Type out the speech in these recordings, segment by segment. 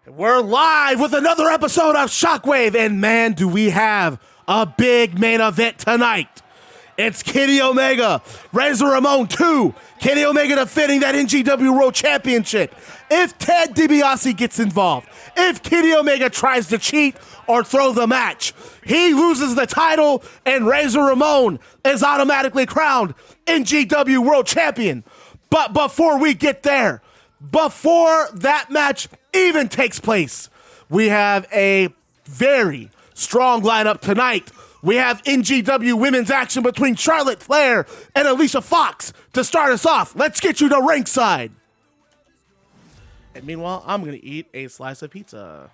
We're live with another episode of Shockwave, and man, do we have a big main event tonight. It's Kenny Omega, Razor Ramon 2. Kenny Omega defending that NGW World Championship. If Ted DiBiase gets involved, if Kenny Omega tries to cheat or throw the match, he loses the title and Razor Ramon is automatically crowned NGW World Champion. But before we get there, before that match even takes place, we have a very strong lineup tonight. We have NGW women's action between Charlotte Flair and Alicia Fox to start us off. Let's get you to ringside. And meanwhile, I'm going to eat a slice of pizza.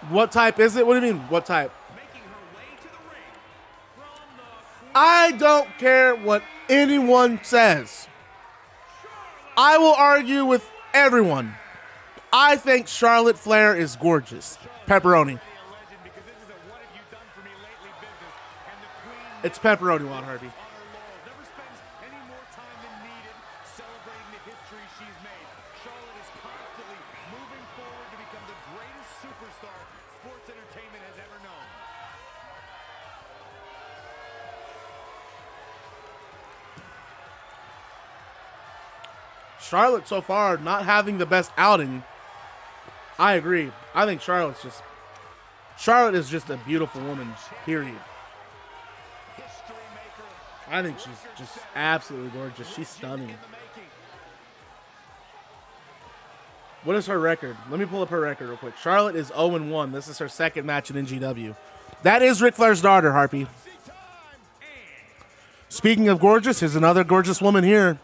What type is it? What do you mean, what type? I don't care what anyone says. I will argue with everyone. I think Charlotte Flair is gorgeous. Pepperoni. It's pepperoni, Juan Harvey. Charlotte so far not having the best outing. I agree. I think Charlotte is just a beautiful woman, period. I think she's just absolutely gorgeous. She's stunning. What is her record? Let me pull up her record real quick. Charlotte is 0-1. This is her second match in NGW. That is Ric Flair's daughter, Harpy. Speaking of gorgeous, here's another gorgeous woman here.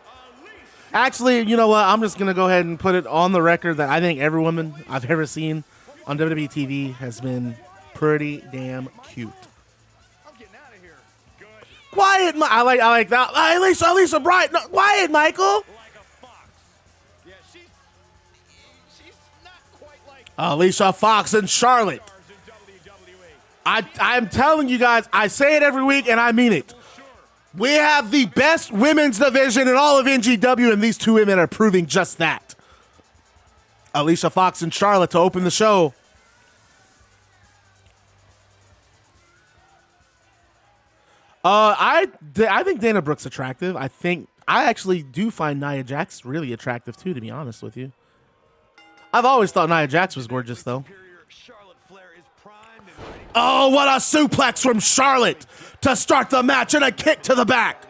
Actually, you know what? I'm just going to go ahead and put it on the record that I think every woman I've ever seen on WWE TV has been pretty damn cute. I'm getting out of here. Good. Quiet, I like that. Alicia Bright. No, quiet, Michael. Yeah, she's not quite like Alicia Fox and Charlotte. I'm telling you guys, I say it every week and I mean it. We have the best women's division in all of NGW, and these two women are proving just that. Alicia Fox and Charlotte to open the show. I think Dana Brooke's attractive. I actually do find Nia Jax really attractive too, to be honest with you. I've always thought Nia Jax was gorgeous, though. Oh, what a suplex from Charlotte to start the match and a kick to the back.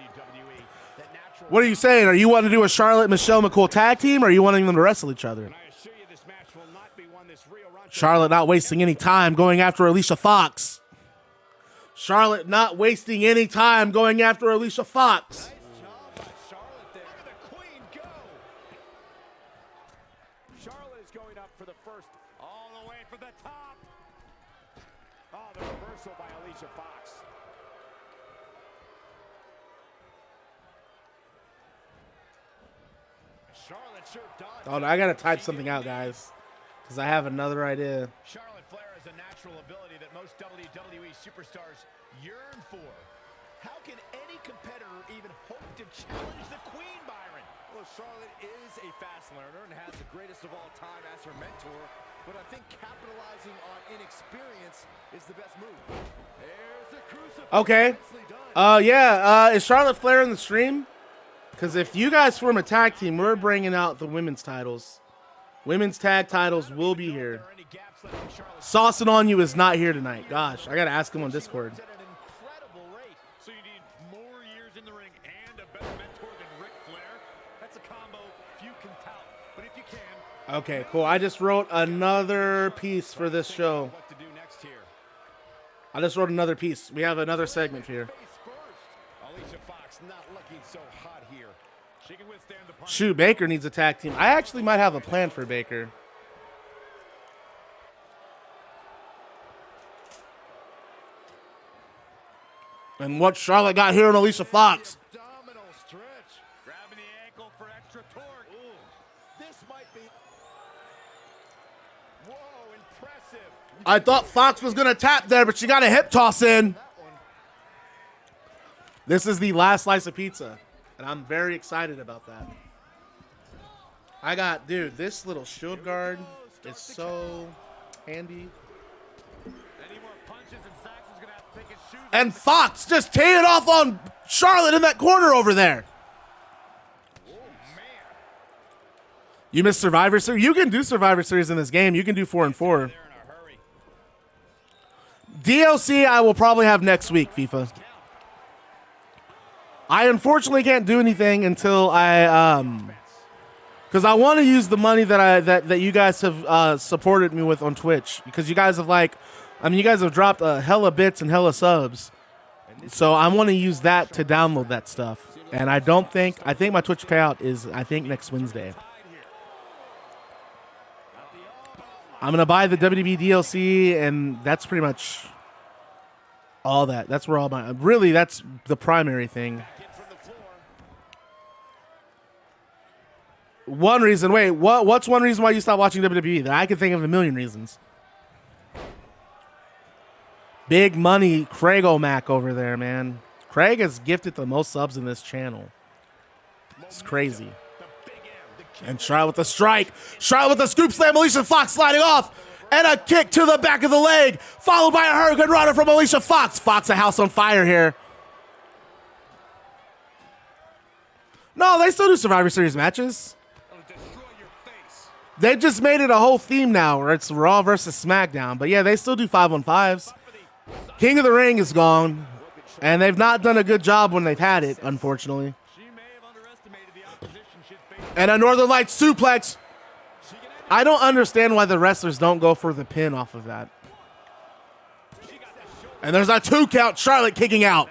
What are you saying? Are you wanting to do a Charlotte Michelle McCool tag team, or are you wanting them to wrestle each other? Charlotte not wasting any time going after Alicia Fox. Charlotte not wasting any time going after Alicia Fox. Charlotte is going up for the first, all the way for the top. Oh, the reversal by Alicia Fox. Charlotte sure does. Oh, I gotta type something out, guys, because I have another idea. Charlotte Flair has a natural ability that most WWE superstars yearn for. How can any competitor even hope to challenge the Queen, Byron? Well, Charlotte is a fast learner and has the greatest of all time as her mentor, but I think capitalizing on inexperience is the best move. There's the crucifix. Okay. Is Charlotte Flair in the stream? Because if you guys form a tag team, we're bringing out the women's titles. Women's tag titles will be here. Saucing on You is not here tonight. Gosh, I got to ask him on Discord. So you need more years in the ring and a better mentor than Ric Flair. That's a combo few can tout. But if you can. Okay, cool. I just wrote another piece for this show. I just wrote another piece. We have another segment here. Alicia Fox not looking so hot here. She can withstand the punch. Shoot, Baker needs a tag team. I actually might have a plan for Baker. And what Charlotte got here on Alicia Fox. Abdominal stretch. Grabbing the ankle for extra torque. Ooh. This might be. I thought Fox was going to tap there, but she got a hip toss in. This is the last slice of pizza, and I'm very excited about that. Dude, this little shield guard is so handy. And Fox just teeing it off on Charlotte in that corner over there. You missed Survivor Series? You can do Survivor Series in this game. You can do 4 and 4. DLC I will probably have next week, FIFA. I unfortunately can't do anything until because I want to use the money that you guys have supported me with on Twitch, because you guys have you guys have dropped hella bits and hella subs, so I want to use that to download that stuff. And I think my Twitch payout is next Wednesday. I'm gonna buy the WWE DLC, and that's pretty much all that. That's where all my that's the primary thing. One reason. Wait, what's one reason why you stopped watching WWE? That I can think of a million reasons. Big money, Craig O'Mac over there, man. Craig has gifted the most subs in this channel. It's crazy. And Charlotte with the strike. Charlotte with the scoop slam. Alicia Fox sliding off. And a kick to the back of the leg. Followed by a hurricane runner from Alicia Fox. Fox a house on fire here. No, they still do Survivor Series matches. They just made it a whole theme now where it's Raw versus SmackDown. But yeah, they still do 5-on-5s. King of the Ring is gone. And they've not done a good job when they've had it, unfortunately. And a Northern Lights suplex. I don't understand why the wrestlers don't go for the pin off of that. And there's a 2 count. Charlotte kicking out.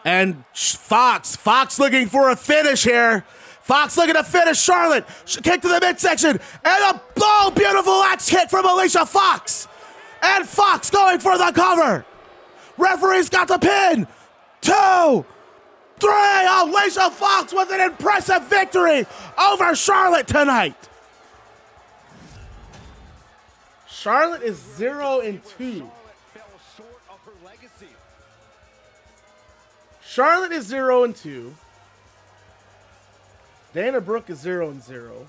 And Fox looking for a finish here. Fox looking to finish Charlotte. Kick to the midsection. And a beautiful axe hit from Alicia Fox. And Fox going for the cover. Referee's got the pin. 2, 3. Alicia Fox with an impressive victory over Charlotte tonight. Charlotte is 0-2. Charlotte is 0-2. Dana Brooke is 0-0.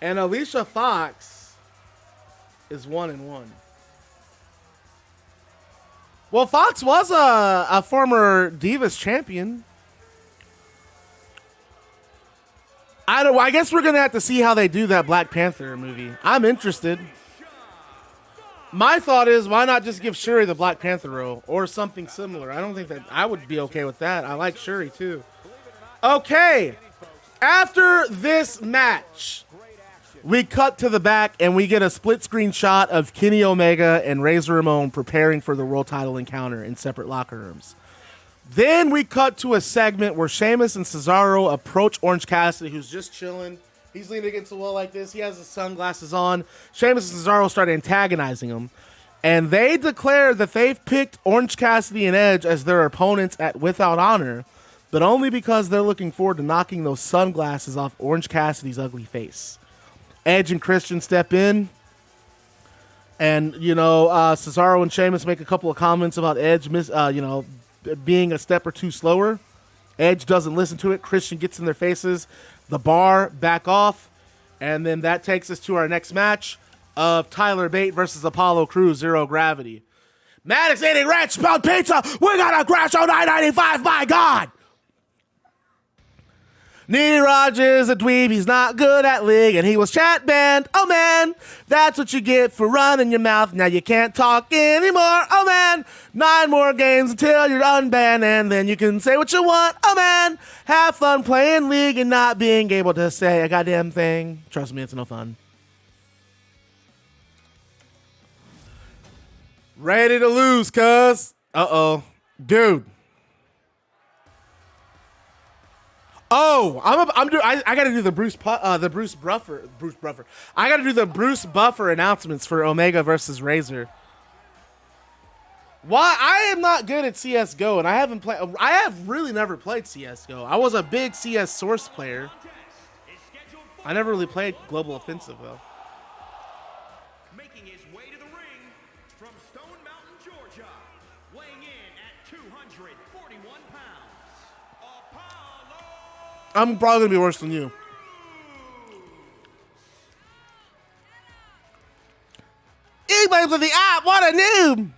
And Alicia Fox is 1-1. Well, Fox was a former Divas champion. I guess we're going to have to see how they do that Black Panther movie. I'm interested. My thought is, why not just give Shirai the Black Panther role or something similar? I don't think that I would be okay with that. I like Shirai too. Okay. After this match, we cut to the back and we get a split screen shot of Kenny Omega and Razor Ramon preparing for the world title encounter in separate locker rooms. Then we cut to a segment where Sheamus and Cesaro approach Orange Cassidy, who's just chilling. He's leaning against the wall like this. He has his sunglasses on. Sheamus and Cesaro start antagonizing him. And they declare that they've picked Orange Cassidy and Edge as their opponents at Without Honor, but only because they're looking forward to knocking those sunglasses off Orange Cassidy's ugly face. Edge and Christian step in. And, Cesaro and Sheamus make a couple of comments about Edge, being a step or two slower. Edge doesn't listen to it. Christian gets in their faces. The bar back off, and then that takes us to our next match of Tyler Bate versus Apollo Crews, Zero Gravity. Maddox eating ranch pound pizza. We got a crash on 995, my God. Neeraj is a dweeb. He's not good at league, and he was chat banned. Oh, man, that's what you get for running your mouth. Now you can't talk anymore. Oh, man, 9 more games until you're unbanned, and then you can say what you want. Oh, man, have fun playing league and not being able to say a goddamn thing. Trust me, it's no fun. Ready to lose, cuz. Uh-oh. Dude. Oh, I got to do the Bruce Buffer. I got to do the Bruce Buffer announcements for Omega versus Razor. Why? I am not good at CSGO, and I have really never played CSGO. I was a big CS Source player. I never really played Global Offensive, though. Making his way to the ring from Stone Mountain, Georgia, weighing in at 241 pounds, Apollo. I'm probably going to be worse than you. Anybody with the app, what a noob!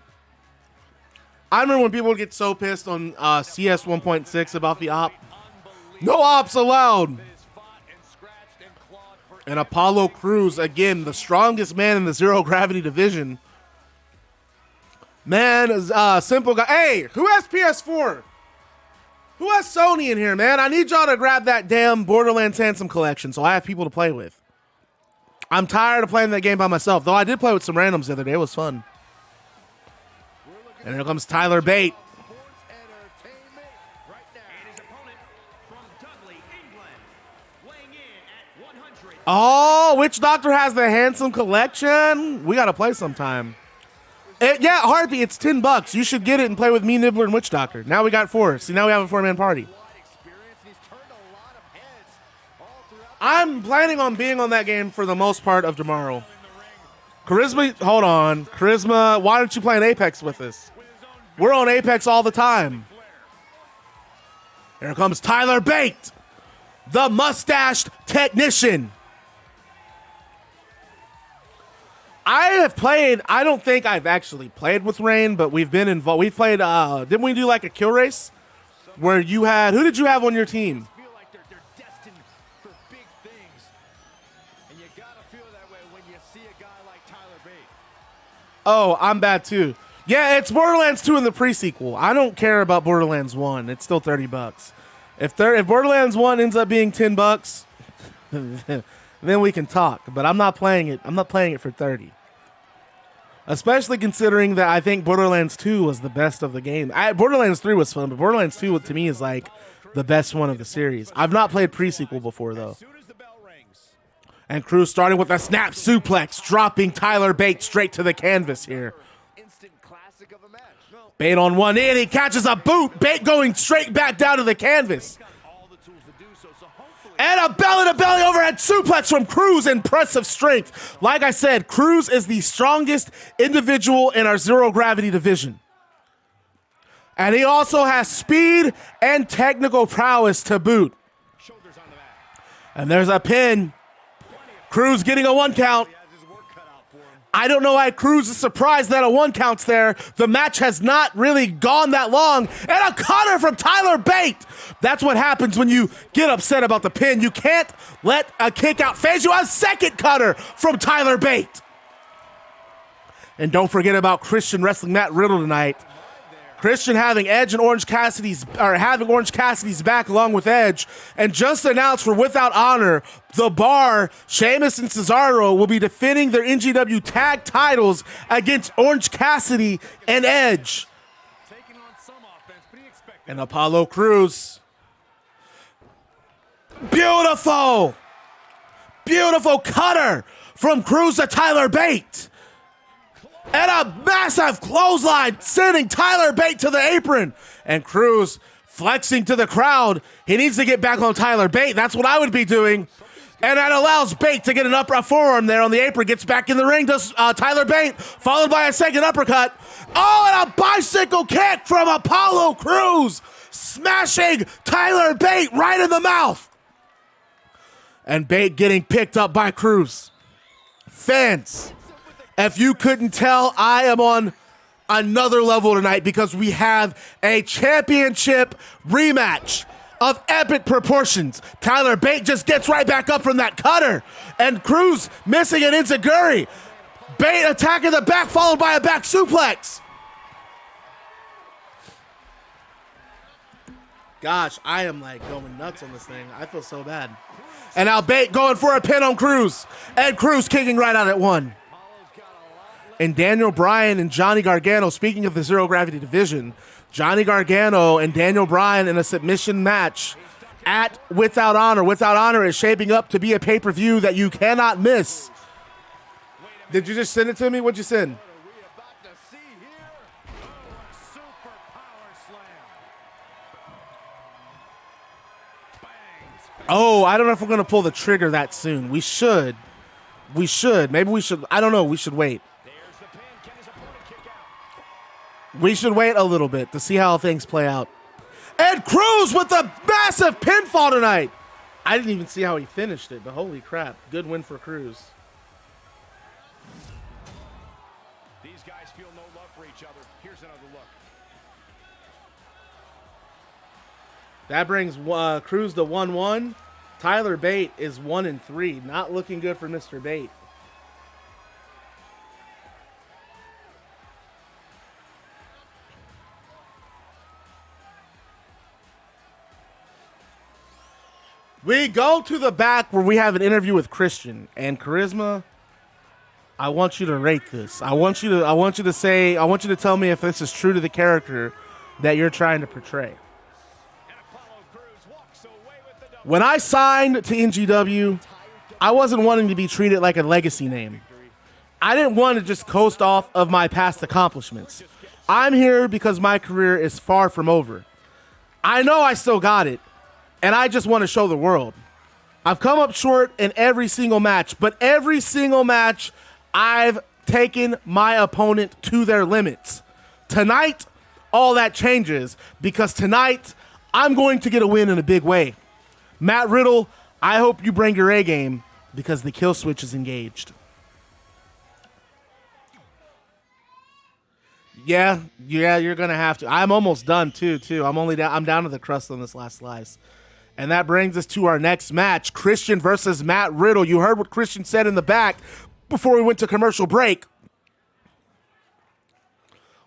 I remember when people would get so pissed on CS 1.6 about the op. No ops allowed. And Apollo Crews, again, the strongest man in the zero gravity division. Man, simple guy. Hey, who has PS4? Who has Sony in here, man? I need y'all to grab that damn Borderlands Handsome collection so I have people to play with. I'm tired of playing that game by myself, though I did play with some randoms the other day. It was fun. And here comes Tyler Bate. Oh, which doctor has the Handsome collection? We got to play sometime. Yeah, Harpy, it's $10. You should get it and play with me, Nibbler, and Witch Doctor. Now we got 4. See, now we have a 4-man party. I'm planning on being on that game for the most part of tomorrow. Charisma, hold on. Charisma, why don't you play an Apex with us? We're on Apex all the time. Here comes Tyler Bate, the mustached technician. I don't think I've actually played with Rain, but we've been involved. We played, didn't we do like a kill race? Where you had, who did you have on your team? Oh, I'm bad too. Yeah, it's Borderlands 2 in the pre-sequel. I don't care about Borderlands 1. It's still $30. If Borderlands 1 ends up being $10, then we can talk. But I'm not playing it. I'm not playing it for 30. Especially considering that I think Borderlands 2 was the best of the game. Borderlands 3 was fun, but Borderlands 2 to me is like the best one of the series. I've not played pre-sequel before though. And Crews starting with a snap suplex, dropping Tyler Bate straight to the canvas here. Bate on one in, he catches a boot. Bate going straight back down to the canvas. And a belly-to-belly overhead suplex from Crews, impressive strength. Like I said, Crews is the strongest individual in our zero gravity division. And he also has speed and technical prowess to boot. And there's a pin. Crews getting a 1 count. I don't know why Crews is surprised that a 1 count's there. The match has not really gone that long. And a cutter from Tyler Bate. That's what happens when you get upset about the pin. You can't let a kick out phase you. A second cutter from Tyler Bate. And don't forget about Christian wrestling Matt Riddle tonight. Christian having Orange Cassidy's back along with Edge, and just announced for Without Honor, the Bar, Sheamus and Cesaro will be defending their NGW tag titles against Orange Cassidy and Edge. And Apollo Crews. Beautiful cutter from Crews to Tyler Bate. And a massive clothesline sending Tyler Bate to the apron. And Crews flexing to the crowd. He needs to get back on Tyler Bate. That's what I would be doing. And that allows Bate to get an upper forearm there on the apron. Gets back in the ring. Does Tyler Bate, followed by a second uppercut. Oh, and a bicycle kick from Apollo Crews. Smashing Tyler Bate right in the mouth. And Bate getting picked up by Crews. Fans, if you couldn't tell, I am on another level tonight because we have a championship rematch of epic proportions. Tyler Bate just gets right back up from that cutter. And Crews missing an enziguri. Bate attacking the back, followed by a back suplex. Gosh, I am like going nuts on this thing. I feel so bad. And now Bate going for a pin on Crews. And Crews kicking right out at 1. And Daniel Bryan and Johnny Gargano, speaking of the zero gravity division, Johnny Gargano and Daniel Bryan in a submission match at Without Honor. Without Honor is shaping up to be a pay-per-view that you cannot miss. Did you just send it to me? What'd you send? Oh, I don't know if we're going to pull the trigger that soon. We should. We should. Maybe we should. I don't know. We should wait. We should wait a little bit to see how things play out. And Crews with a massive pinfall tonight. I didn't even see how he finished it, but holy crap. Good win for Crews. These guys feel no love for each other. Here's another look. That brings Crews to 1-1. Tyler Bate is 1-3. Not looking good for Mr. Bate. We go to the back where we have an interview with Christian and Charisma. I want you to rate this. I want you to tell me if this is true to the character that you're trying to portray. When I signed to NGW, I wasn't wanting to be treated like a legacy name. I didn't want to just coast off of my past accomplishments. I'm here because my career is far from over. I know I still got it, and I just want to show the world. I've come up short in every single match, but every single match, I've taken my opponent to their limits. Tonight, all that changes because tonight, I'm going to get a win in a big way. Matt Riddle, I hope you bring your A game because the kill switch is engaged. Yeah, you're gonna have to. I'm almost done too. I'm down to the crust on this last slice. And that brings us to our next match, Christian versus Matt Riddle. You heard what Christian said in the back before we went to commercial break.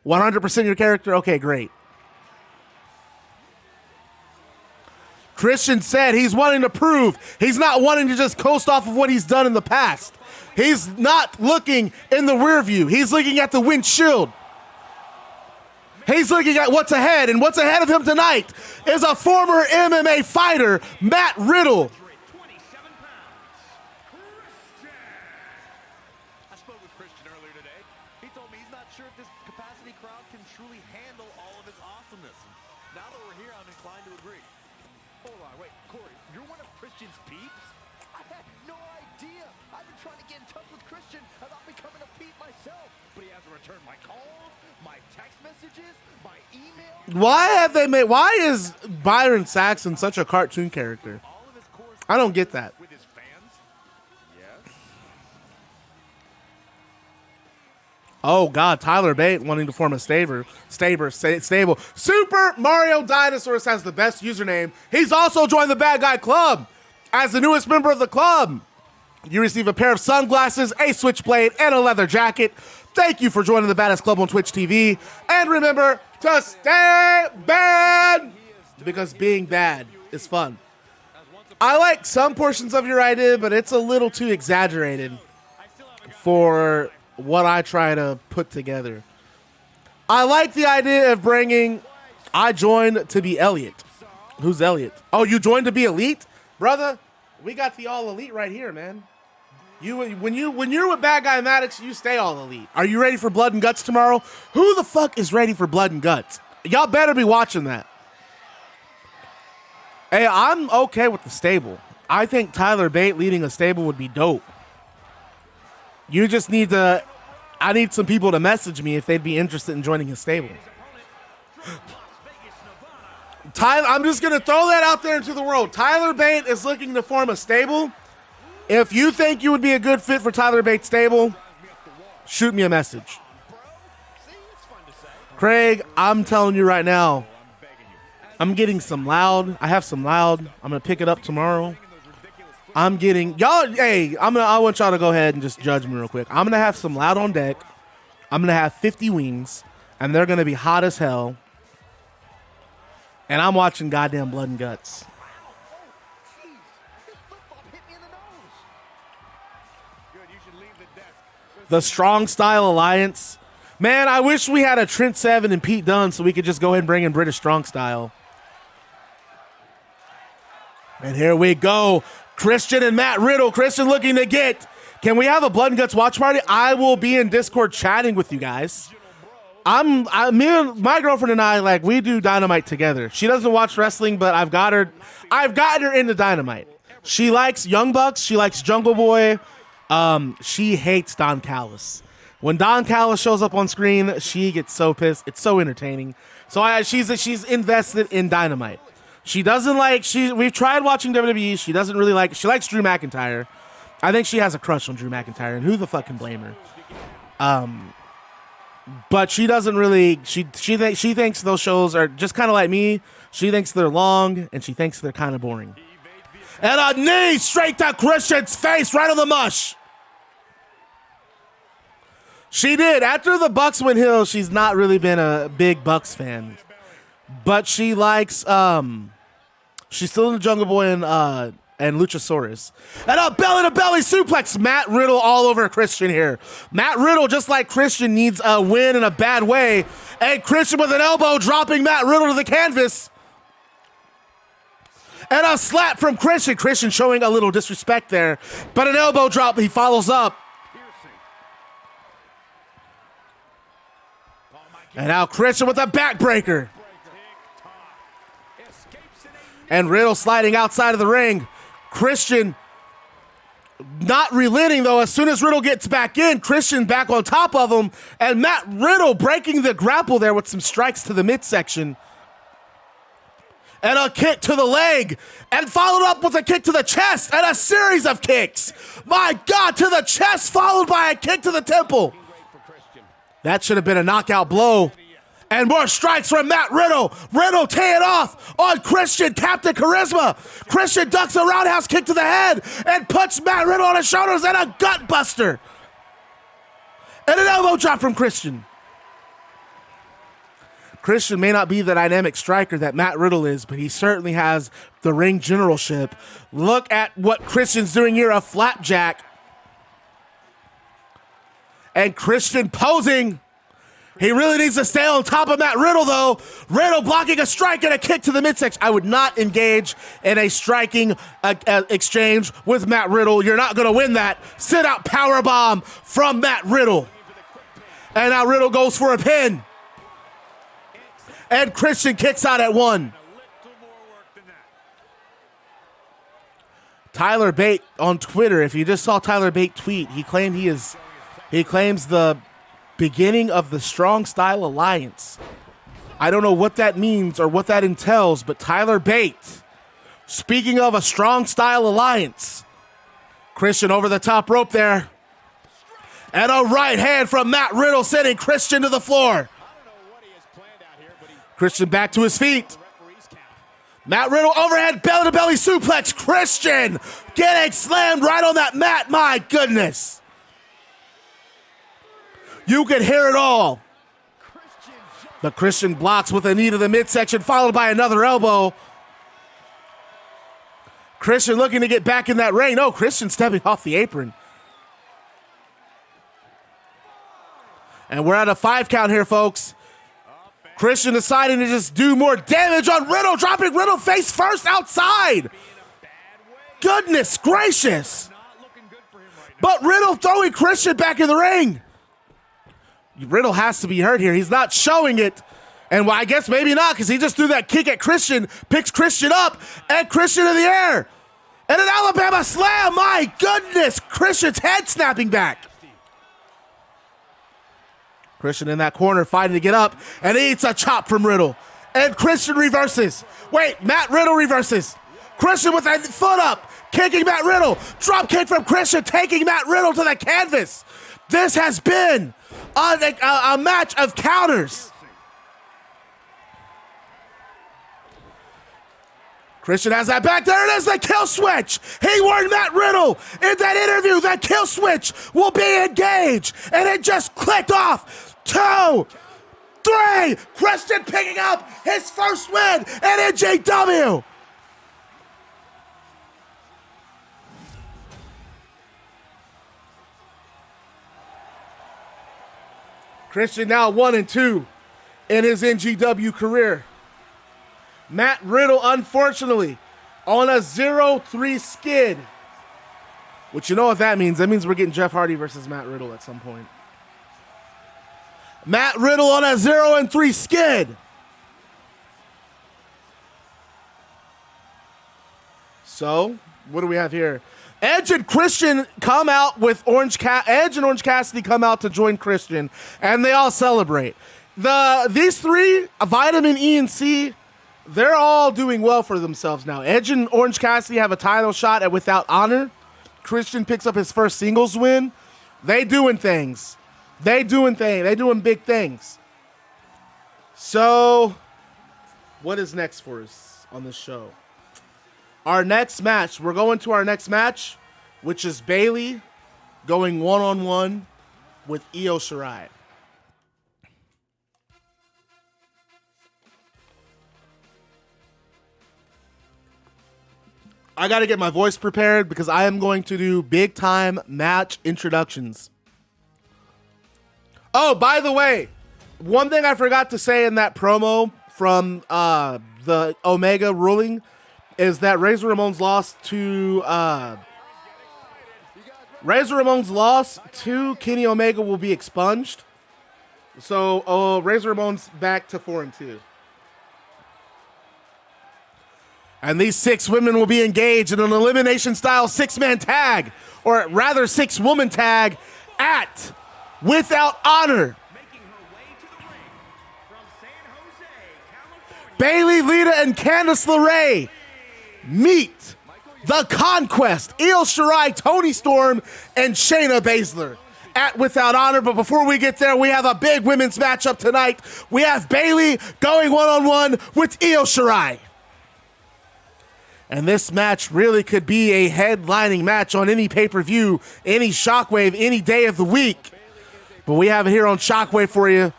100% your character? Okay, great. Christian said he's wanting to prove. He's not wanting to just coast off of what he's done in the past. He's not looking in the rear view. He's looking at the windshield. He's looking at what's ahead, and what's ahead of him tonight is a former MMA fighter, Matt Riddle. I spoke with Christian earlier today. He told me he's not sure if this capacity crowd can truly handle all of his awesomeness. Now that we're here, I'm inclined to agree. Hold on, wait, Corey, you're one of Christian's peeps? I had no idea. I've been trying to get in touch with Christian about becoming a peep myself, but he hasn't returned my calls, my text messages, my email. Why is Byron Saxton such a cartoon character? I don't get that. With his fans? Yes. Oh God, Tyler Bate wanting to form a stable. Super Mario Dinosaurs has the best username. He's also joined the Bad Guy Club. As the newest member of the club, you receive a pair of sunglasses, a switchblade, and a leather jacket. Thank you for joining the Baddest Club on Twitch TV. And remember to stay bad, because being bad is fun. I like some portions of your idea, but it's a little too exaggerated for what I try to put together. I like the idea of bringing, I joined to be Elliot. Who's Elliot? Oh, you joined to be Elite? Brother, we got the all elite right here, man. When you're with Bad Guy Maddox, you stay all elite. Are you ready for Blood and Guts tomorrow? Who the fuck is ready for Blood and Guts? Y'all better be watching that. Hey, I'm okay with the stable. I think Tyler Bate leading a stable would be dope. You just need to, I need some people to message me if they'd be interested in joining his stable. Tyler, I'm just going to throw that out there into the world. Tyler Bate is looking to form a stable. If you think you would be a good fit for Tyler Bate's stable, shoot me a message. Craig, I'm telling you right now, I'm getting some loud. I have some loud. I'm going to pick it up tomorrow. I'm getting, y'all, hey, I want y'all to go ahead and just judge me real quick. I'm going to have some loud on deck. I'm going to have 50 wings, and they're going to be hot as hell. And I'm watching goddamn Blood and Guts. The Strong Style Alliance. Man, I wish we had a Trent Seven and Pete Dunne so we could just go ahead and bring in British Strong Style. And here we go. Christian and Matt Riddle. Christian looking to get. Can we have a Blood and Guts watch party? I will be in Discord chatting with you guys. My girlfriend and I, like, we do Dynamite together. She doesn't watch wrestling, but I've gotten her into Dynamite. She likes Young Bucks. She likes Jungle Boy. She hates Don Callis. When Don Callis shows up on screen, she gets so pissed. It's so entertaining. So she's invested in Dynamite. She doesn't like, we've tried watching WWE. She doesn't really like, she likes Drew McIntyre. I think she has a crush on Drew McIntyre, and who the fuck can blame her? But she doesn't really, she thinks those shows are just kind of like me. She thinks they're long, and she thinks they're kind of boring. And a knee straight to Christian's face, right on the mush. She did. After the Bucks went heel, she's not really been a big Bucks fan. But she likes, she's still in the Jungle Boy and Luchasaurus. And a belly-to-belly suplex. Matt Riddle all over Christian here. Matt Riddle, just like Christian, needs a win in a bad way. And Christian with an elbow dropping Matt Riddle to the canvas. And a slap from Christian. Christian showing a little disrespect there. But an elbow drop, he follows up. And now Christian with a backbreaker. And Riddle sliding outside of the ring. Christian not relenting, though. As soon as Riddle gets back in, Christian back on top of him. And Matt Riddle breaking the grapple there with some strikes to the midsection. And a kick to the leg. And followed up with a kick to the chest. And a series of kicks. My God, to the chest, followed by a kick to the temple. That should have been a knockout blow. And more strikes from Matt Riddle. Riddle teeing off on Christian. Captain Charisma. Christian ducks a roundhouse kick to the head and puts Matt Riddle on his shoulders and a gut buster. And an elbow drop from Christian. Christian may not be the dynamic striker that Matt Riddle is, but he certainly has the ring generalship. Look at what Christian's doing here, a flapjack. And Christian posing. He really needs to stay on top of Matt Riddle, though. Riddle blocking a strike and a kick to the midsection. I would not engage in a striking exchange with Matt Riddle. You're not going to win that. Sit out powerbomb from Matt Riddle. And now Riddle goes for a pin. And Christian kicks out at one. Tyler Bate on Twitter, if you just saw Tyler Bate tweet, he claims the beginning of the Strong Style Alliance. I don't know what that means or what that entails, but Tyler Bate, speaking of a Strong Style Alliance, Christian over the top rope there. And a right hand from Matt Riddle sending Christian to the floor. Christian back to his feet. Matt Riddle overhead belly-to-belly suplex. Christian getting slammed right on that mat. My goodness. You can hear it all. But Christian blocks with a knee to the midsection, followed by another elbow. Christian looking to get back in that ring. No, Christian stepping off the apron. And we're at a 5 count here, folks. Christian deciding to just do more damage on Riddle, dropping Riddle face first outside. Goodness gracious. But Riddle throwing Christian back in the ring. Riddle has to be hurt here. He's not showing it. And well, I guess maybe not, because he just threw that kick at Christian, picks Christian up, and Christian in the air. And an Alabama slam. My goodness. Christian's head snapping back. Christian in that corner fighting to get up, and he eats a chop from Riddle. And Christian reverses. Wait, Matt Riddle reverses. Christian with a foot up, kicking Matt Riddle. Drop kick from Christian, taking Matt Riddle to the canvas. This has been a match of counters. Christian has that back. There it is, the kill switch. He warned Matt Riddle in that interview that kill switch will be engaged. And it just clicked off. 2, 3. Christian picking up his first win at NGW. Christian now 1-2 in his NGW career. Matt Riddle, unfortunately, on a 0-3 skid. Which, you know what that means? That means we're getting Jeff Hardy versus Matt Riddle at some point. Matt Riddle on a 0-3 skid. So, what do we have here? Edge and Christian come out with Edge and Orange Cassidy come out to join Christian, and they all celebrate. These three, Vitamin E and C, they're all doing well for themselves now. Edge and Orange Cassidy have a title shot at Without Honor. Christian picks up his first singles win. They doing things. They doing big things. So, what is next for us on this show? Our next match, we're going to our next match, which is Bayley going one-on-one with Io Shirai. I got to get my voice prepared because I am going to do big-time match introductions. Oh, by the way, one thing I forgot to say in that promo from the Omega ruling is that Razor Ramon's loss to Kenny Omega will be expunged. So Razor Ramon's back to 4-2. And these 6 women will be engaged in an elimination style 6-man tag, or rather 6-woman tag at Without Honor. Bayley, Lita, and Candice LeRae meet the Conquest, Io Shirai, Toni Storm, and Shayna Baszler at Without Honor. But before we get there, we have a big women's matchup tonight. We have Bayley going one-on-one with Io Shirai. And this match really could be a headlining match on any pay-per-view, any Shockwave, any day of the week. But we have it here on Shockwave for you.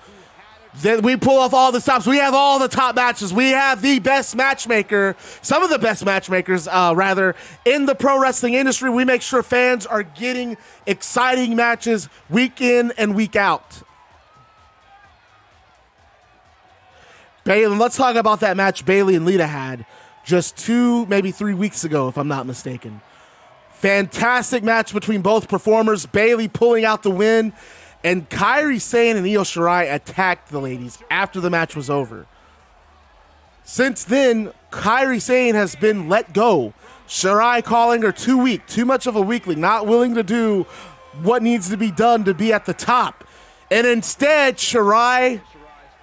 Then we pull off all the stops. We have all the top matches. We have the best matchmaker, some of the best matchmakers, in the pro wrestling industry. We make sure fans are getting exciting matches week in and week out. Bayley, let's talk about that match Bayley and Lita had just 2, maybe 3 weeks ago, if I'm not mistaken. Fantastic match between both performers. Bayley pulling out the win. And Kairi Sane and Io Shirai attacked the ladies after the match was over. Since then, Kairi Sane has been let go. Shirai calling her too weak, too much of a weakling, not willing to do what needs to be done to be at the top. And instead, Shirai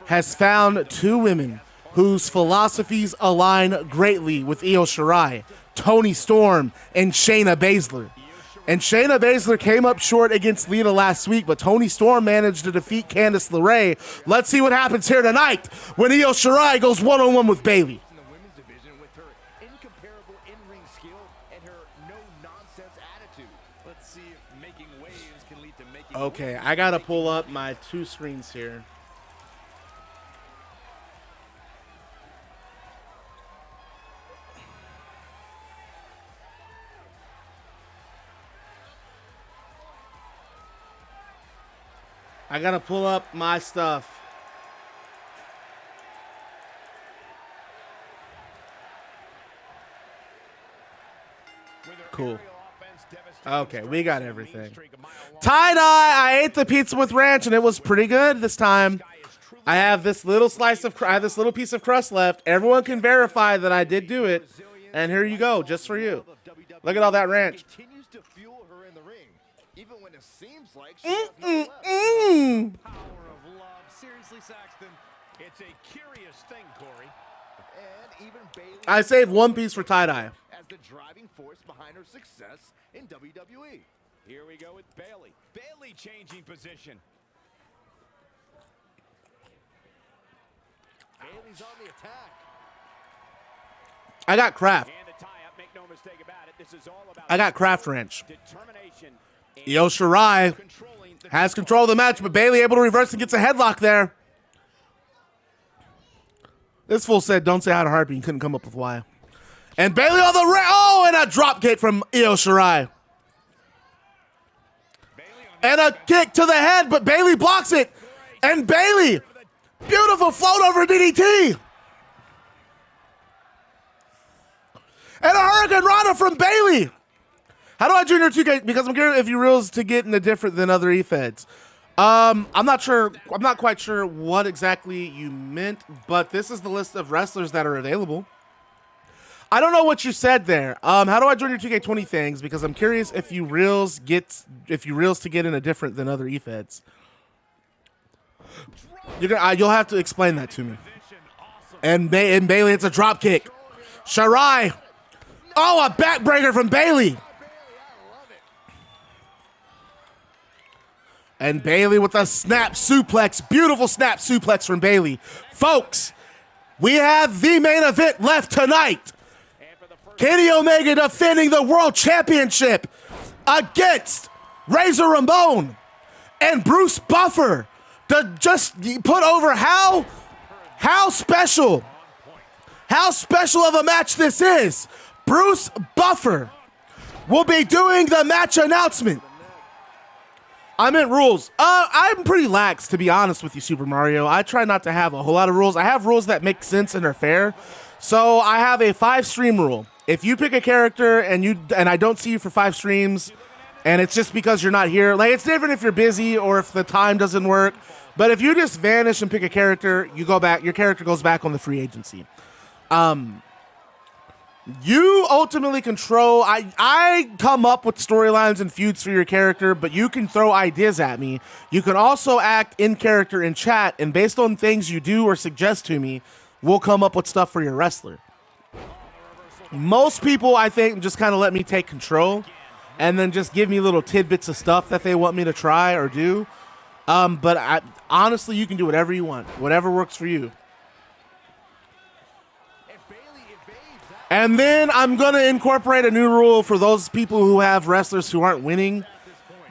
has found 2 women whose philosophies align greatly with Io Shirai, Toni Storm and Shayna Baszler. And Shayna Baszler came up short against Lita last week, but Toni Storm managed to defeat Candice LeRae. Let's see what happens here tonight when Io Shirai goes one-on-one with Bayley. Okay, I gotta pull up my 2 screens here. I gotta pull up my stuff. Cool. Okay, we got everything. Tie-dye, I ate the pizza with ranch and it was pretty good this time. I have this little piece of crust left. Everyone can verify that I did do it. And here you go, just for you. Look at all that ranch. Even when it seems like she power of love. Seriously, Saxton, it's a curious thing, Corey. And even Bayley, I saved one piece for tie-dye. As the driving force behind her success in WWE. Here we go with Bayley. Bayley changing position. Bayley's on the attack. I got Kraft. And the tie-up, make no mistake about it. This is all about I got Kraft Ranch. determination. Io Shirai has control of the match, but Bayley able to reverse and gets a headlock there. This fool said, don't say hi to Harpy. He couldn't come up with why. And Bayley on the and a drop kick from Io Shirai. And a kick to the head, but Bayley blocks it. And Bayley, beautiful float over DDT. And a Hurricane Rana from Bayley. How do I Junior 2K? Because I'm curious if you realize to get into different than other E-Feds. I'm not sure. I'm not quite sure what exactly you meant, but this is the list of wrestlers that are available. I don't know what you said there. How do I join your 2K20 things? Because I'm curious if you reels to get in a different than other eFeds. You'll have to explain that to me. And Bayley, it's a drop kick. Shirai. Oh, a backbreaker from Bayley. And Bayley with a snap suplex. Beautiful snap suplex from Bayley. Folks, we have the main event left tonight. Kenny Omega defending the World Championship against Razor Ramon and Bruce Buffer. To just put over how special of a match this is. Bruce Buffer will be doing the match announcement. I meant rules. I'm pretty lax, to be honest with you, Super Mario. I try not to have a whole lot of rules. I have rules that make sense and are fair. So I have a 5-stream rule. If you pick a character and I don't see you for 5 streams, and it's just because you're not here, like it's different if you're busy or if the time doesn't work. But if you just vanish and pick a character, you go back. Your character goes back on the free agency. You ultimately control. I come up with storylines and feuds for your character, but you can throw ideas at me. You can also act in character in chat, and based on things you do or suggest to me, we'll come up with stuff for your wrestler. Most people, I think, just kind of let me take control and then just give me little tidbits of stuff that they want me to try or do. But honestly, you can do whatever you want, whatever works for you. And then I'm going to incorporate a new rule for those people who have wrestlers who aren't winning.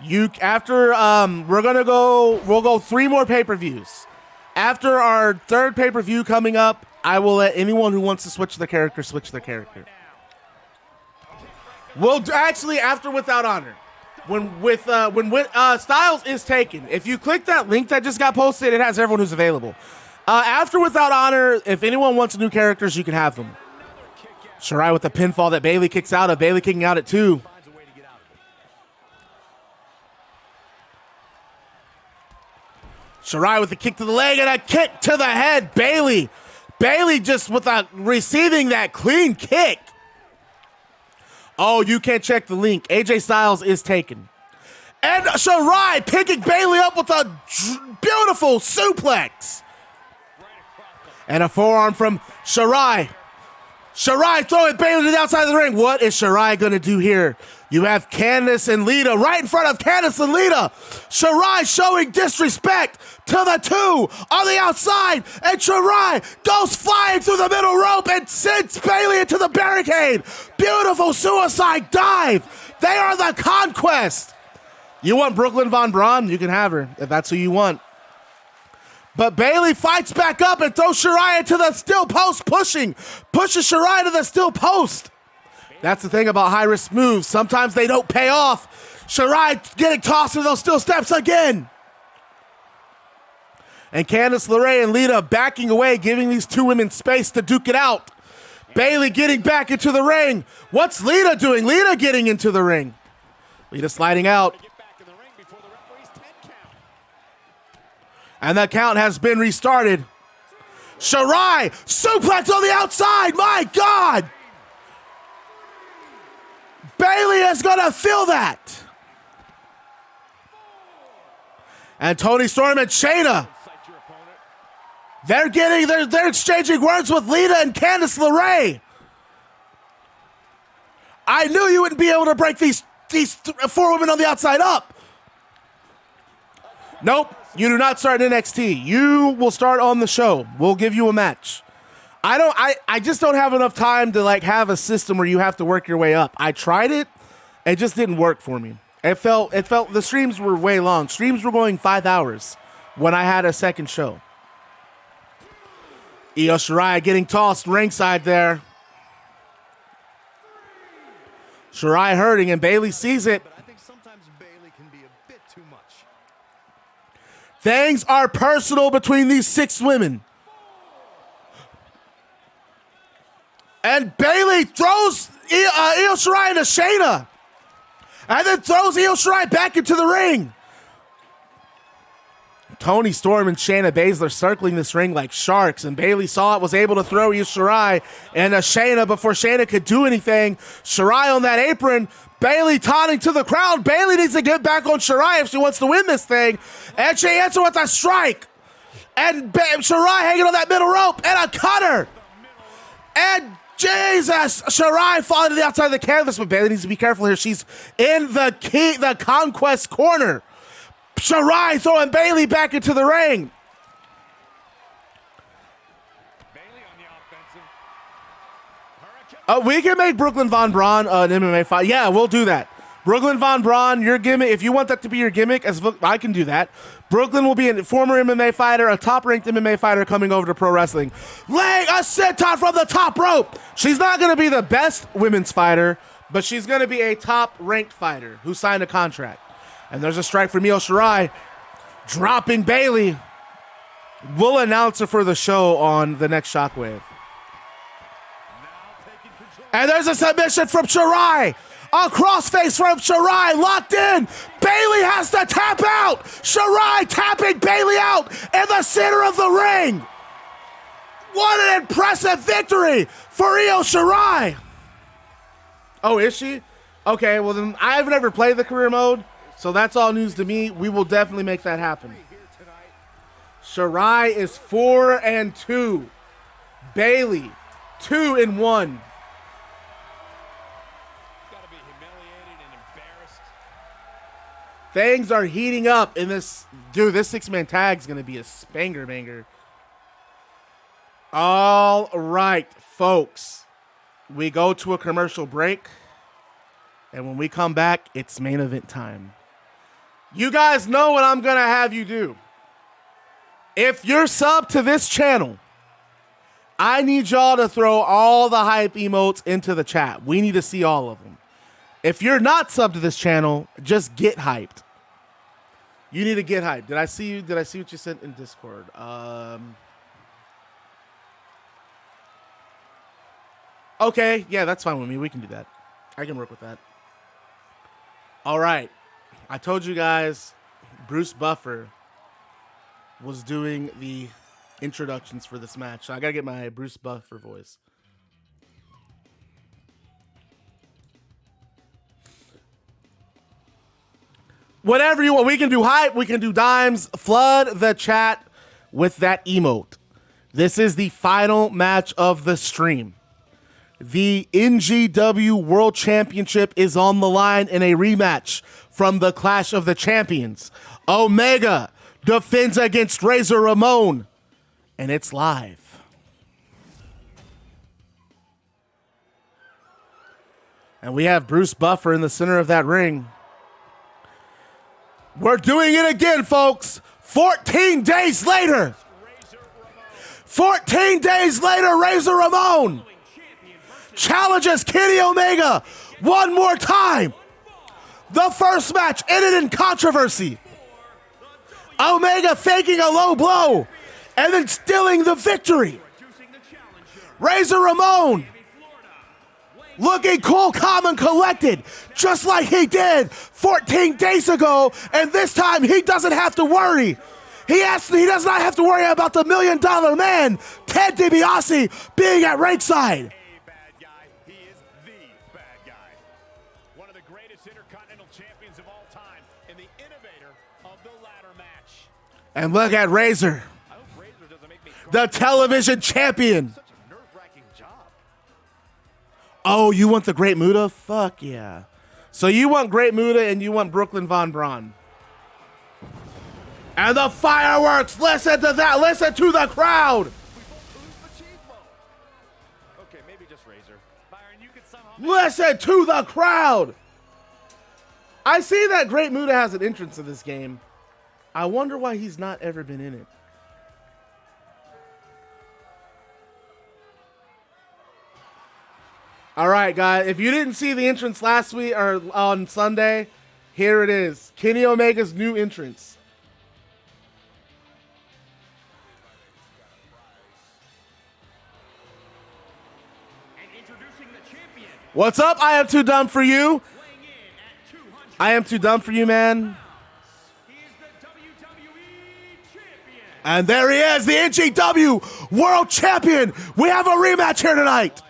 We'll go 3 more pay-per-views. After our 3rd pay-per-view coming up, I will let anyone who wants to switch their character switch their character. We'll actually after Without Honor, when Styles is taken. If you click that link that just got posted, it has everyone who's available. After Without Honor, if anyone wants new characters, you can have them. Shirai with the pinfall that Bayley kicks out of. Bayley kicking out at 2. Shirai with a kick to the leg and a kick to the head. Bayley just receiving that clean kick. Oh, you can't check the link. AJ Styles is taken. And Shirai picking Bayley up with a beautiful suplex. And a forearm from Shirai. Shirai throwing Bayley to the outside of the ring. What is Shirai going to do here? You have Candice and Lita right in front of Candice and Lita. Shirai showing disrespect to the 2 on the outside. And Shirai goes flying through the middle rope and sends Bayley into the barricade. Beautiful suicide dive. They are the Conquest. You want Brooklyn Von Braun? You can have her if that's who you want. But Bayley fights back up and throws Shirai into the steel post, pushes Shirai to the steel post. That's the thing about high-risk moves. Sometimes they don't pay off. Shirai getting tossed into those steel steps again. And Candice LeRae and Lita backing away, giving these 2 women space to duke it out. Bayley getting back into the ring. What's Lita doing? Lita getting into the ring. Lita sliding out. And the count has been restarted. Shirai, suplex on the outside. My God. Bayley is going to feel that. And Toni Storm and Shayna. They're exchanging words with Lita and Candice LeRae. I knew you wouldn't be able to break these 4 women on the outside up. Nope. You do not start in NXT. You will start on the show. We'll give you a match. I just don't have enough time to have a system where you have to work your way up. I tried it. It just didn't work for me. It felt the streams were way long. Streams were going 5 hours when I had a second show. Io Shirai getting tossed ringside there. Shirai hurting and Bayley sees it. Things are personal between these 6 women. And Bayley throws Io Shirai into Shayna. And then throws Io Shirai back into the ring. Toni Storm and Shayna Baszler circling this ring like sharks, and Bayley saw it, was able to throw Io Shirai and Shayna before Shayna could do anything. Shirai on that apron, Bayley taunting to the crowd. Bayley needs to get back on Shirai if she wants to win this thing, and she answers with a strike. And Shirai hanging on that middle rope, and a cutter. And Jesus, Shirai falling to the outside of the canvas, but Bayley needs to be careful here. She's in the Conquest corner. Shirai throwing Bayley back into the ring. Bayley on the offensive. We can make Brooklyn Von Braun an MMA fight. Yeah, we'll do that. Brooklyn Von Braun, your gimmick, if you want that to be your gimmick, I can do that. Brooklyn will be a former MMA fighter, a top-ranked MMA fighter coming over to pro wrestling. Laying a senton from the top rope. She's not going to be the best women's fighter, but she's going to be a top-ranked fighter who signed a contract. And there's a strike from Io Shirai, dropping Bayley. We'll announce her for the show on the next Shockwave. And there's a submission from Shirai. A crossface from Shirai, locked in. Bayley has to tap out. Shirai tapping Bayley out in the center of the ring. What an impressive victory for Io Shirai. Oh, is she? Okay, well then I've never played the career mode, so that's all news to me. We will definitely make that happen. Shirai is 4-2. Bayley 2-1. Things are heating up in this. Dude, this six-man tag is going to be a spanger banger. All right, folks. We go to a commercial break. And when we come back, it's main event time. You guys know what I'm going to have you do. If you're sub to this channel, I need y'all to throw all the hype emotes into the chat. We need to see all of them. If you're not sub to this channel, just get hyped. You need to get hyped. Did I see you? Did I see what you sent in Discord? Okay, yeah, that's fine with me. We can do that. I can work with that. All right. I told you guys Bruce Buffer was doing the introductions for this match. So I got to get my Bruce Buffer voice. Whatever you want. We can do hype. We can do dimes. Flood the chat with that emote. This is the final match of the stream. The NGW World Championship is on the line in a rematch from the Clash of the Champions. Omega defends against Razor Ramon, and it's live. And we have Bruce Buffer in the center of that ring. We're doing it again, folks. 14 days later. 14 days later, Razor Ramon challenges Kenny Omega one more time. The first match ended in controversy. Omega faking a low blow and then stealing the victory. Razor Ramon looking cool, calm, and collected, just like he did 14 days ago, and this time he doesn't have to worry. He does not have to worry about the $1 Million Man, Ted DiBiase, being at ringside. Bad guy. He is the bad guy. One of the greatest intercontinental champions of all time and the innovator of the ladder match. And look at Razor, I hope Razor doesn't make me the television champion. such a nerve-wracking job. Oh, you want the Great Muta? Fuck yeah. So you want Great Muta and you want Brooklyn Von Braun. And the fireworks, listen to that, listen to the crowd. Okay, maybe just Razor. Byron, you could somehow Listen to the crowd. I see that Great Muta has an entrance in this game. I wonder why he's not ever been in it. All right, guys, if you didn't see the entrance last week or on Sunday, here it is. Kenny Omega's new entrance. What's up? I am too dumb for you. I am too dumb for you, man. He is the WWE And there he is, the NGW World Champion. We have a rematch here tonight.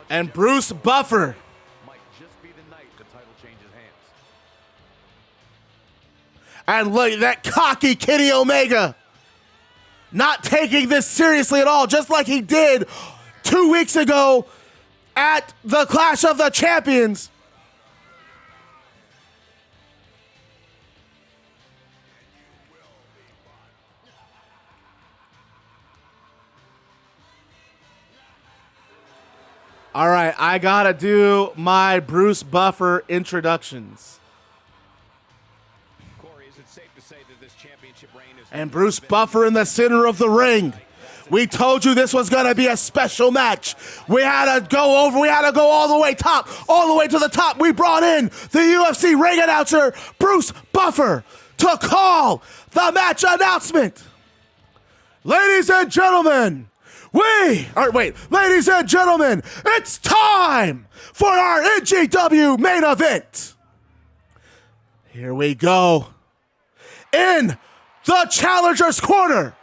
And Bruce Buffer. And look at that cocky Kenny Omega. Not taking this seriously at all, just like he did 2 weeks ago at the Clash of the Champions. All right, I gotta do my Bruce Buffer introductions. Corey, is it safe to say that this championship reign is... And Bruce Buffer in the center of the ring. We told you this was gonna be a special match. We had to go all the way to the top. We brought in the UFC ring announcer, Bruce Buffer, to call the match announcement. Ladies and gentlemen, ladies and gentlemen, it's time for our NGW main event. Here we go. In the challenger's corner,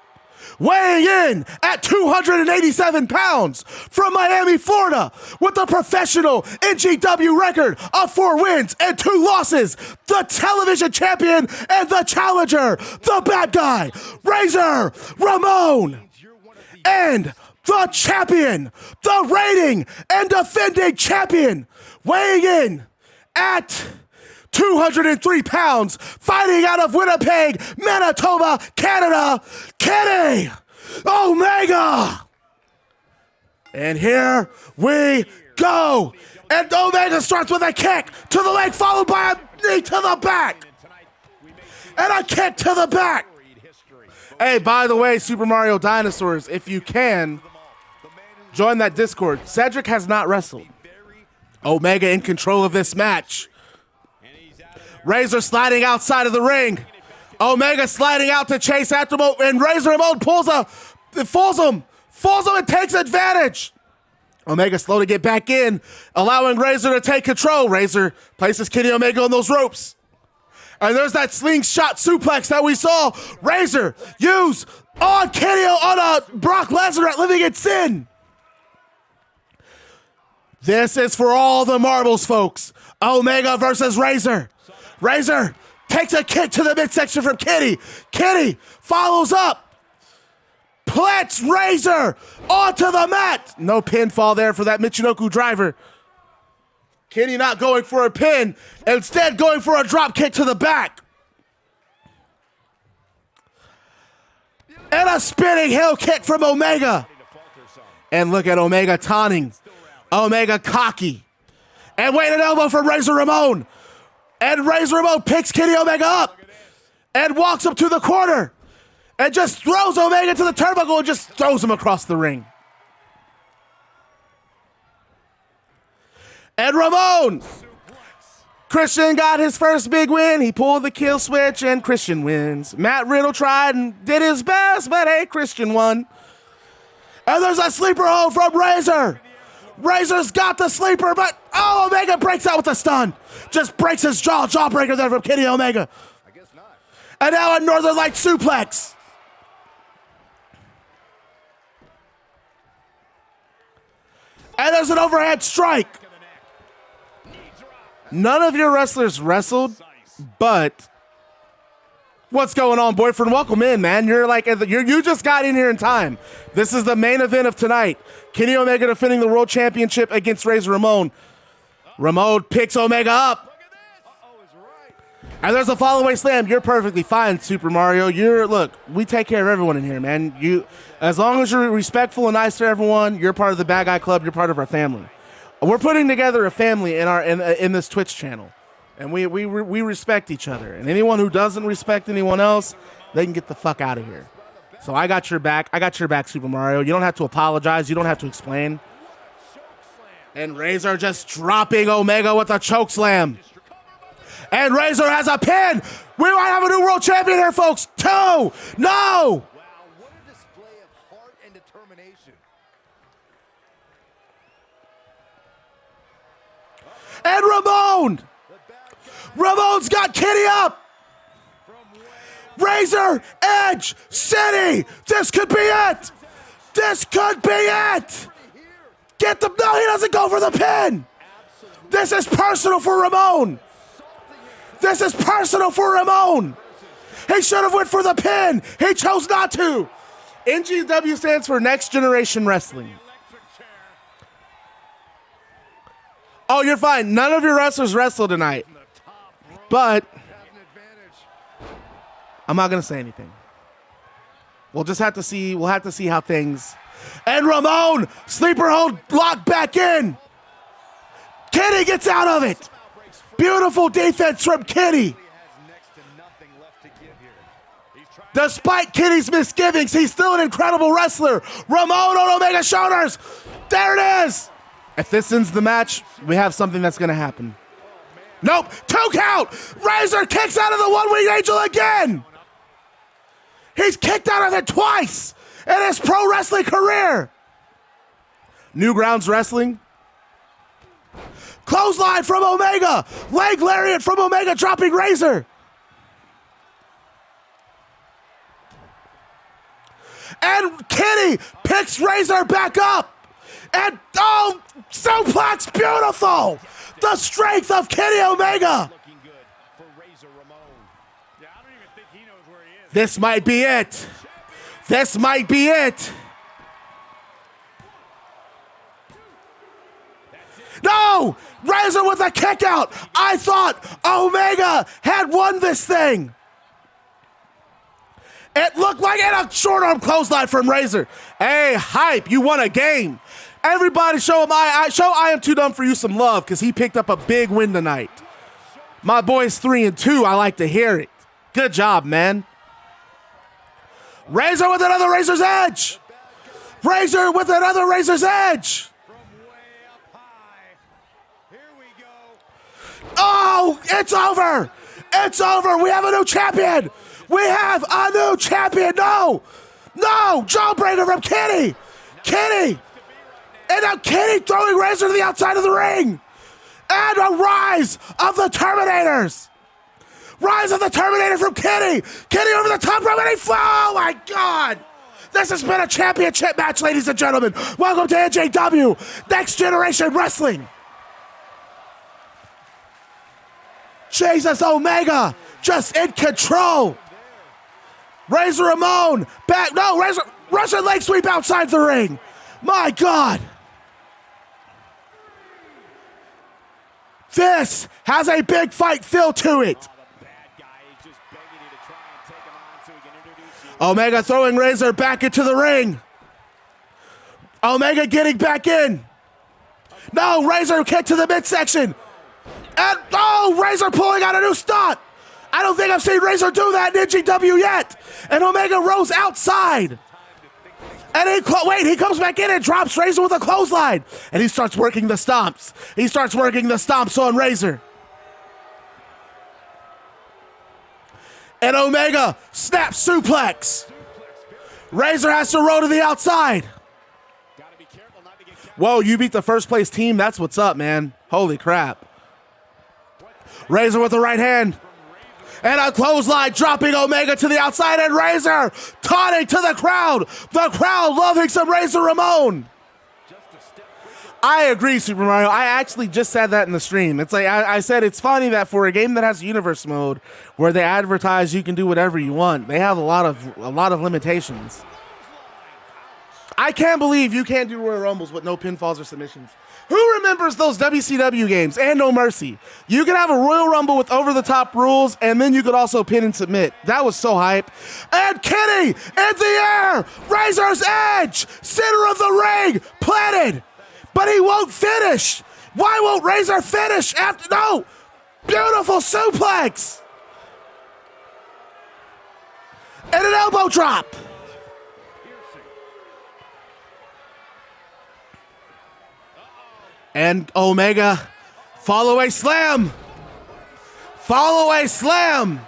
weighing in at 287 pounds from Miami, Florida, with a professional NGW record of 4 wins and 2 losses, the television champion and the challenger, the bad guy, Razor Ramon. And the champion, the reigning and defending champion, weighing in at 203 pounds, fighting out of Winnipeg, Manitoba, Canada, Kenny Omega. And here we go. And Omega starts with a kick to the leg, followed by a knee to the back. And a kick to the back. Hey, by the way, Super Mario Dinosaurs, if you can, join that Discord. Cedric has not wrestled. Omega in control of this match. Razor sliding outside of the ring. Omega sliding out to chase after him, and Razor Ramon fools him and takes advantage. Omega slow to get back in, allowing Razor to take control. Razor places Kenny Omega on those ropes. And there's that slingshot suplex that we saw Razor use on Brock Lesnar at Living in Sin. This is for all the marbles, folks. Omega versus Razor. Razor takes a kick to the midsection from Kenny. Kenny follows up. Plants Razor onto the mat. No pinfall there for that Michinoku driver. Kenny not going for a pin, instead going for a drop kick to the back. And a spinning heel kick from Omega. And look at Omega taunting. Omega cocky. And wait, an elbow from Razor Ramon. And Razor Ramon picks Kenny Omega up and walks him to the corner and just throws Omega to the turnbuckle and just throws him across the ring. And Ramon. Christian got his first big win. He pulled the kill switch and Christian wins. Matt Riddle tried and did his best, but hey, Christian won. And there's a sleeper hold from Razor. Razor's got the sleeper, but Omega breaks out with a stun. Just breaks his jawbreaker there from Kenny Omega. I guess not. And now a Northern Light suplex. And there's an overhead strike. None of your wrestlers wrestled, but what's going on, boyfriend? Welcome in, man. You just got in here in time. This is the main event of tonight. Kenny Omega defending the World Championship against Razor Ramon. Ramon picks Omega up. And there's a fall-away slam. You're perfectly fine, Super Mario. Look, we take care of everyone in here, man. As long as you're respectful and nice to everyone, you're part of the Bad Guy Club. You're part of our family. We're putting together a family in this Twitch channel, and we respect each other. And anyone who doesn't respect anyone else, they can get the fuck out of here. So I got your back. I got your back, Super Mario. You don't have to apologize. You don't have to explain. And Razor just dropping Omega with a choke slam. And Razor has a pin. We might have a new world champion here, folks. 2. No. Wow, what a display of heart and determination. And Ramon. Ramon's got Kenny up. Razor Edge City. This could be it. This could be it. Get the, no, he doesn't go for the pin. This is personal for Ramon. This is personal for Ramon. He should have went for the pin. He chose not to. NGW stands for Next Generation Wrestling. Oh, you're fine. None of your wrestlers wrestled tonight. But I'm not going to say anything. We'll just have to see. We'll have to see how things. And Ramon, sleeper hold, locked back in. Kenny gets out of it. Beautiful defense from Kenny. Despite Kenny's misgivings, he's still an incredible wrestler. Ramon on Omega shoulders. There it is. If this ends the match, we have something that's going to happen. Nope. 2 count. Razor kicks out of the one-winged angel again. He's kicked out of it twice in his pro wrestling career. Newgrounds Wrestling. Clothesline from Omega. Leg lariat from Omega, dropping Razor. And Kenny picks Razor back up. And, oh, suplex, beautiful. The strength of Kenny Omega. This might be it. This might be it. No! Razor with a kick out. I thought Omega had won this thing. It looked like a short arm clothesline from Razor. Hey, hype, you won a game. Everybody show him I Am Too Dumb For You some love because he picked up a big win tonight. My boy's 3-2. I like to hear it. Good job, man. Razor with another Razor's Edge. Razor with another Razor's Edge. Oh, it's over. It's over. We have a new champion. We have a new champion. No. No. Jawbreaker from Kenny. Kenny. And now Kenny throwing Razor to the outside of the ring. And a rise of the Terminators. Rise of the Terminator from Kenny. Kenny over the top rope and he flew. Oh my God. This has been a championship match, ladies and gentlemen. Welcome to NGW Next Generation Wrestling. Jesus, Omega just in control. Razor Ramon back. No, Razor, Russian leg sweep outside the ring. My God. This has a big fight feel to it. Omega throwing Razor back into the ring. Omega getting back in. No, Razor kick to the midsection. And, oh, Razor pulling out a new stunt. I don't think I've seen Razor do that in NGW yet. And Omega rolls outside. And he comes back in and drops Razor with a clothesline. And he starts working the stomps. He starts working the stomps on Razor. And Omega snaps suplex. Razor has to roll to the outside. Whoa, you beat the first place team? That's what's up, man. Holy crap. Razor with the right hand. And a clothesline dropping Omega to the outside, and Razor taunting to the crowd. The crowd loving some Razor Ramon. I agree, Super Mario. I actually just said that in the stream. It's like I said, it's funny that for a game that has universe mode where they advertise you can do whatever you want, they have a lot of limitations. I can't believe you can't do Royal Rumbles with no pinfalls or submissions. Who remembers those WCW games and No Mercy? You could have a Royal Rumble with over-the-top rules, and then you could also pin and submit. That was so hype. And Kenny in the air! Razor's Edge! Center of the ring! Planted! But he won't finish! Why won't Razor finish after? No! Beautiful suplex! And an elbow drop! And Omega, follow a slam. Follow a slam.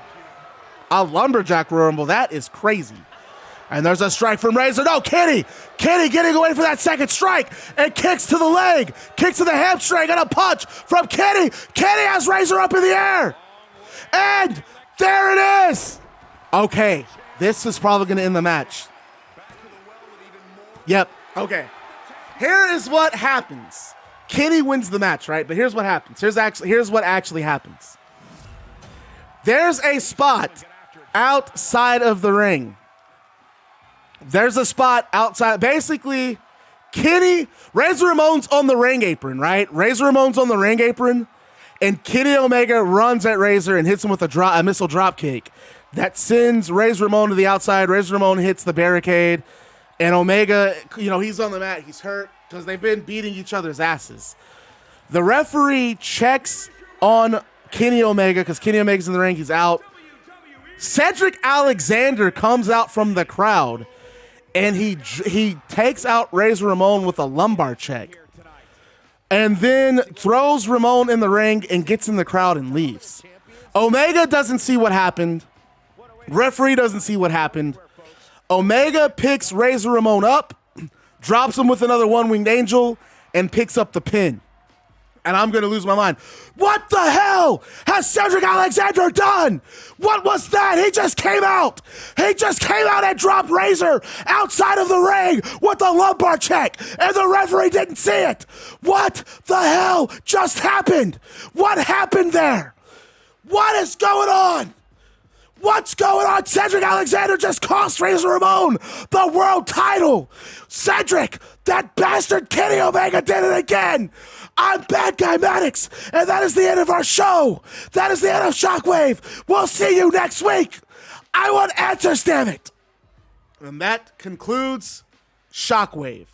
A lumberjack Royal Rumble. That is crazy. And there's a strike from Razor. No, Kenny. Kenny getting away for that second strike. And kicks to the leg. Kicks to the hamstring. And a punch from Kenny. Kenny has Razor up in the air. And there it is. Okay, this is probably going to end the match. Yep, okay. Here is what happens. Kenny wins the match, right? But here's what happens. Here's what actually happens. There's a spot outside of the ring. There's a spot outside. Basically, Razor Ramon's on the ring apron, right? Razor Ramon's on the ring apron, and Kenny Omega runs at Razor and hits him with a missile drop kick that sends Razor Ramon to the outside. Razor Ramon hits the barricade, and Omega, he's on the mat. He's hurt because they've been beating each other's asses. The referee checks on Kenny Omega because Kenny Omega's in the ring. He's out. Cedric Alexander comes out from the crowd, and he takes out Razor Ramon with a lumbar check, and then throws Ramon in the ring and gets in the crowd and leaves. Omega doesn't see what happened. Referee doesn't see what happened. Omega picks Razor Ramon up, drops him with another one-winged angel, and picks up the pin. And I'm going to lose my mind. What the hell has Cedric Alexander done? What was that? He just came out. And dropped Razor outside of the ring with a lumbar check, and the referee didn't see it. What the hell just happened? What happened there? What is going on? What's going on? Cedric Alexander just cost Razor Ramon the world title. Cedric, that bastard Kenny Omega did it again. I'm Bad Guy Maddox, and that is the end of our show. That is the end of Shockwave. We'll see you next week. I want answers, damn it. And that concludes Shockwave.